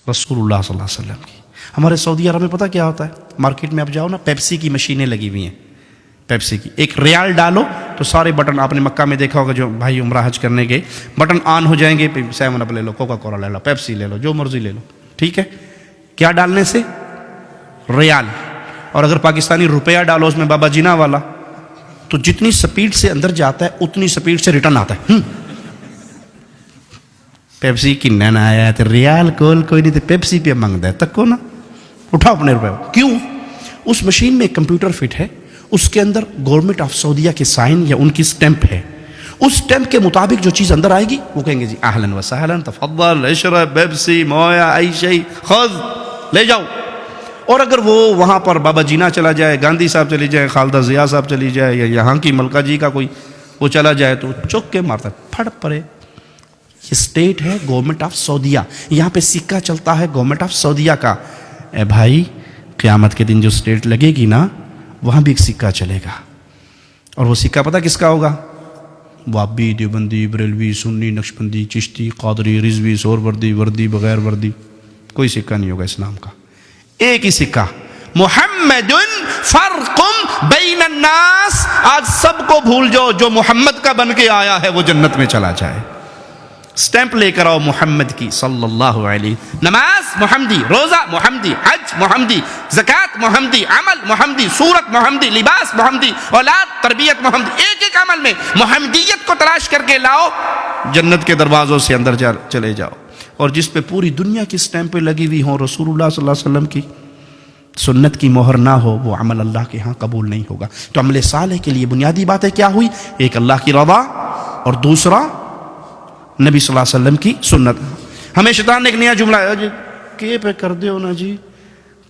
رسول اللہ صلی اللہ علیہ وسلم کی. ہمارے سعودی عرب میں پتہ کیا ہوتا ہے؟ مارکیٹ میں آپ جاؤ نا، پیپسی کی مشینیں لگی ہوئی ہیں. پیپسی کی ایک ریال ڈالو تو سارے بٹن، آپ نے مکہ میں دیکھا ہوگا جو بھائی عمرہ حج کرنے گئے، بٹن آن ہو جائیں گے. 7 اپ لے لو، کوکا کولا لے لو، پیپسی لے لو، جو مرضی لے لو. ٹھیک ہے، کیا ڈالنے سے؟ ریال. اور اگر پاکستانی روپیہ ڈالو اس میں بابا جینا والا، تو جتنی سپیڈ سے اندر جاتا ہے اتنی سپیڈ سے ریٹرن آتا ہے. پیپسی کی نانا آیا تو ریال کول کوئی نہیں، تو پیپسی پہ مانگتا ہے تک کو نا، اٹھاؤ اپنے روپے. کیوں؟ اس مشین میں ایک کمپیوٹر فٹ ہے، اس کے اندر گورنمنٹ آف سعودیہ کے سائن یا ان کی سٹیمپ ہے. اس سٹیمپ کے مطابق جو چیز اندر آئے گی وہ کہیں گے جی اہلاً و سہلاً، تفضل اشرب پیپسی مویا ای شیء خذ، لے جاؤ. اور اگر وہ وہاں پر بابا جینا چلا جائے، گاندھی صاحب چلی جائے، خالدہ ضیاء صاحب چلی جائے، یا یہاں کی ملکہ جی کا کوئی وہ چلا جائے، تو چوک کے مارتا ہے، پھڑ پڑے. یہ اسٹیٹ ہے گورنمنٹ آف سعودیہ، یہاں پہ سکہ چلتا ہے گورنمنٹ آف سعودیہ کا. اے بھائی، قیامت کے دن جو اسٹیٹ لگے گی نا، وہاں بھی ایک سکہ چلے گا. اور وہ سکہ پتہ کس کا ہوگا؟ وہابی، دیوبندی، بریلوی، سنی، نقشبندی، چشتی، قادری، رضوی، سہروردی، وردی، بغیر وردی، کوئی سکہ نہیں ہوگا اسلام کا. ایک ہی سکہ، محمد فرق بین الناس. آج سب کو بھول جاؤ، جو محمد کا بن کے آیا ہے وہ جنت میں چلا جائے. سٹیمپ لے کر آؤ محمد کی صلی اللہ علیہ. نماز محمدی، روزہ محمدی، حج محمدی، زکوٰۃ محمدی، عمل محمدی، صورت محمدی، لباس محمدی، اولاد تربیت محمدی. ایک ایک عمل میں محمدیت کو تلاش کر کے لاؤ، جنت کے دروازوں سے اندر چلے جاؤ. اور جس پہ پوری دنیا کی سٹیمپیں لگی ہوئی ہوں، رسول اللہ صلی اللہ علیہ وسلم کی سنت کی مہر نہ ہو، وہ عمل اللہ کے ہاں قبول نہیں ہوگا. تو عمل صالح کے لیے بنیادی باتیں کیا ہوئی؟ ایک اللہ کی رضا، اور دوسرا نبی صلی اللہ علیہ وسلم کی سنت. ہمیں شیطان نے ایک نیا جملہ ہے جی، کے پہ کر دیو نا جی،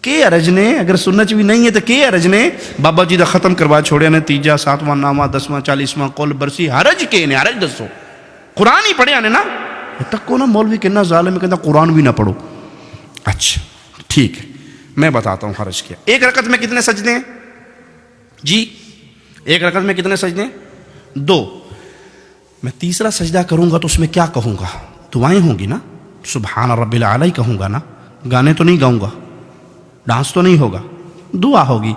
کے ارج نے، اگر سنت بھی نہیں ہے تو کے ارج نے. بابا جی دا ختم کروا چھوڑیا نے، 3 7واں نامہ 10واں 40واں قول برسی، حرج کے نے، حرج دسو. قرآن ہی پڑھیا نے نا. تک کو نا مولوی کہنا ظالم کہنا قرآن بھی نہ پڑھو. اچھا ٹھیک ہے، میں بتاتا ہوں حرج کیا. ایک رکعت میں کتنے سجدے ہیں جی؟ ایک رکعت میں کتنے سجدے ہیں؟ 2. میں تیسرا سجدہ کروں گا تو اس میں کیا کہوں گا؟ دعائیں ہوں گی نا، سبحان رب العلی کہوں گا نا، گانے تو نہیں گاؤں گا، ڈانس تو نہیں ہوگا، دعا ہوگی.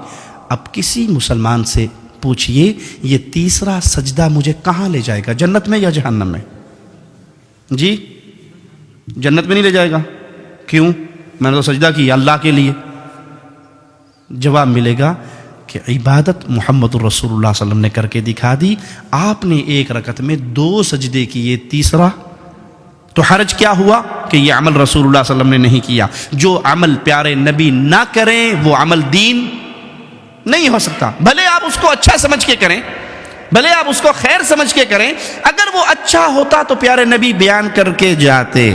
اب کسی مسلمان سے پوچھئے یہ تیسرا سجدہ مجھے کہاں لے جائے گا، جنت میں یا جہنم میں؟ جی جنت میں نہیں لے جائے گا. کیوں؟ میں نے تو سجدہ کیا اللہ کے لیے. جواب ملے گا کہ عبادت محمد الرسول اللہ صلی اللہ علیہ وسلم نے کر کے دکھا دی. آپ نے ایک رکعت میں 2 سجدے کیے، تیسرا تو حرج کیا ہوا کہ یہ عمل رسول اللہ صلی اللہ علیہ وسلم نے نہیں کیا. جو عمل پیارے نبی نہ کریں وہ عمل دین نہیں ہو سکتا. بھلے آپ اس کو اچھا سمجھ کے کریں، بھلے آپ اس کو خیر سمجھ کے کریں، اگر وہ اچھا ہوتا تو پیارے نبی بیان کر کے جاتے.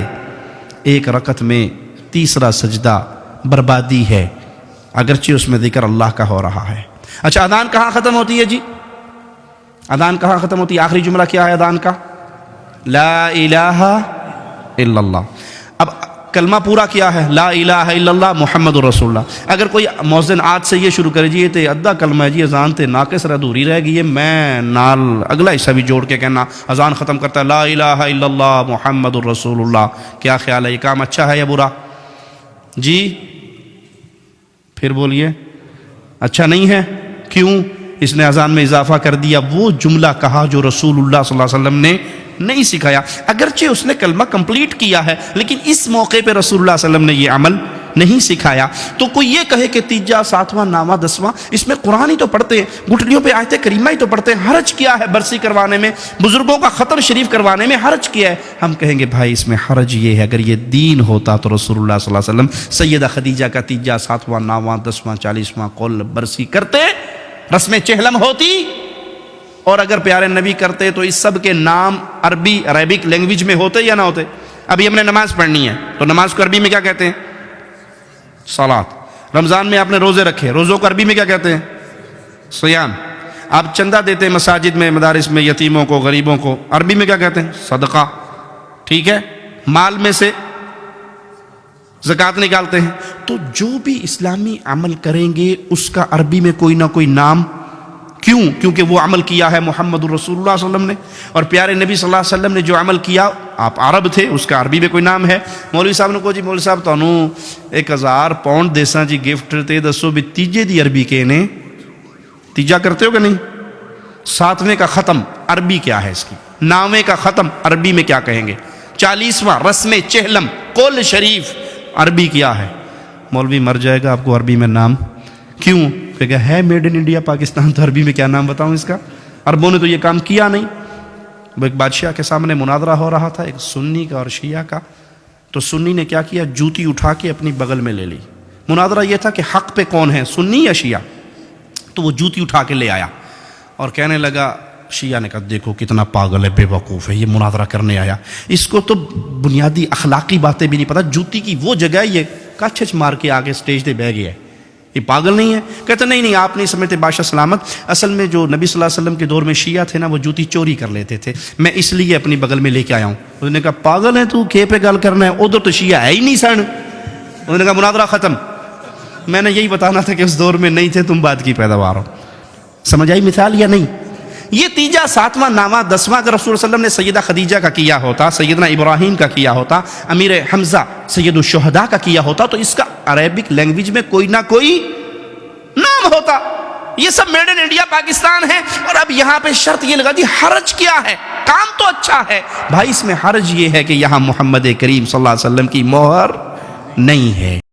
ایک رکعت میں تیسرا سجدہ بربادی ہے، اگرچہ اس میں ذکر اللہ کا ہو رہا ہے. اچھا اذان کہاں ختم ہوتی ہے جی؟ اذان کہاں ختم ہوتی ہے؟ آخری جملہ کیا ہے اذان کا؟ لا الہ الا اللہ. اب کلمہ پورا کیا ہے؟ لا الہ الا اللہ محمد الرسول اللہ. اگر کوئی مؤذن آج سے یہ شروع کرے جی یہ تے ادھا کلمہ ہے جی، اذان تے ناقص ادھوری رہ گئی ہے، میں نال اگلا حصہ بھی جوڑ کے کہنا اذان ختم کرتا ہے لا الہ الا اللہ محمد الرسول اللہ. کیا خیال ہے، یہ کام اچھا ہے یا برا؟ جی پھر بولیے. اچھا نہیں ہے. کیوں؟ اس نے اذان میں اضافہ کر دیا، وہ جملہ کہا جو رسول اللہ صلی اللہ علیہ وسلم نے نہیں سکھایا. اگرچہ اس نے کلمہ کمپلیٹ کیا ہے لیکن اس موقع پہ رسول اللہ صلی اللہ علیہ وسلم نے یہ عمل نہیں سکھایا. تو کوئی یہ کہے کہ 3 7واں نامہ 10واں، اس میں قرآن ہی تو پڑھتے ہیں، گھٹنیوں پہ آیت کریمہ ہی تو پڑھتے ہیں، حرج کیا ہے برسی کروانے میں، بزرگوں کا خطر شریف کروانے میں حرج کیا ہے؟ ہم کہیں گے بھائی اس میں حرج یہ ہے، اگر یہ دین ہوتا تو رسول اللہ صلی اللہ علیہ وسلم سیدہ خدیجہ کا 3 7واں نامہ 10واں 40واں قول برسی کرتے، رسم چہلم ہوتی. اور اگر پیارے نبی کرتے تو اس سب کے نام عربی عربک لینگویج میں ہوتے یا نہ ہوتے؟ ابھی ہم نے نماز پڑھنی ہے تو نماز کو عربی میں کیا کہتے ہیں؟ صلاۃ. رمضان میں آپ نے روزے رکھے، روزوں کو عربی میں کیا کہتے ہیں؟ صیام. آپ چندہ دیتے ہیں مساجد میں، مدارس میں، یتیموں کو، غریبوں کو، عربی میں کیا کہتے ہیں؟ صدقہ. ٹھیک ہے. مال میں سے زکوٰۃ نکالتے ہیں. تو جو بھی اسلامی عمل کریں گے اس کا عربی میں کوئی نہ کوئی نام. کیوں؟ کیونکہ وہ عمل کیا ہے محمد الرسول اللہ صلی اللہ علیہ وسلم نے، اور پیارے نبی صلی اللہ علیہ وسلم نے جو عمل کیا آپ عرب تھے، اس کا عربی میں کوئی نام ہے. مولوی صاحب نے کہا جی مولوی صاحب تانوں 1000 پاؤنڈ دیساں جی گفٹ تے دسو بھی تیجے دی عربی کے نے تیجا کرتے ہو کہ نہیں؟ 7ویں کا ختم عربی کیا ہے اس کی؟ 9ویں کا ختم عربی میں کیا کہیں گے؟ 40واں رسم چہلم قول شریف عربی کیا ہے؟ مولوی مر جائے گا آپ کو عربی میں نام کیوں کہ ہے میڈ ان انڈیا پاکستان، تو عربی میں کیا نام بتاؤں اس کا؟ عربوں نے تو یہ کام کیا نہیں. وہ ایک بادشاہ کے سامنے مناظرہ ہو رہا تھا، ایک سنی کا اور شیعہ کا. تو سنی نے کیا کیا؟ جوتی اٹھا کے اپنی بغل میں لے لی. مناظرہ یہ تھا کہ حق پہ کون ہے، سنی یا شیعہ؟ تو وہ جوتی اٹھا کے لے آیا اور کہنے لگا، شیعہ نے کہا دیکھو کتنا پاگل ہے، بے وقوف ہے، یہ مناظرہ کرنے آیا، اس کو تو بنیادی اخلاقی باتیں بھی نہیں پتہ، جوتی کی وہ جگہ ہے یہ کچھ مار کے آگے سٹیج پہ بیٹھ گیا ہے، یہ پاگل نہیں ہے؟ کہتے نہیں آپ نہیں سمجھتے بادشاہ سلامت، اصل میں جو نبی صلی اللہ علیہ وسلم کے دور میں شیعہ تھے نا وہ جوتی چوری کر لیتے تھے، میں اس لیے اپنی بغل میں لے کے آیا ہوں. انہوں نے کہا پاگل ہے تو، کھے پہ گل کرنا ہے، ادھر تو شیعہ ہے ہی نہیں سن. انہوں نے کہا مناظرہ ختم. میں نے یہی بتانا تھا کہ اس دور میں نہیں تھے، تم بات کی پیداوار ہو. سمجھ آئی مثال یا نہیں؟ یہ تیجا 7واں 9واں 10واں اگر رسول اللہ علیہ وسلم نے سیدہ خدیجہ کا کیا ہوتا، سیدنا ابراہیم کا کیا ہوتا، امیر حمزہ سید الشہداء کا کیا ہوتا، تو اس کا عربک لینگویج میں کوئی نہ کوئی نام ہوتا. یہ سب میڈ ان انڈیا پاکستان ہے. اور اب یہاں پہ شرط یہ لگا دی حرج کیا ہے؟ کام تو اچھا ہے بھائی، اس میں حرج یہ ہے کہ یہاں محمد کریم صلی اللہ علیہ وسلم کی مہر نہیں ہے.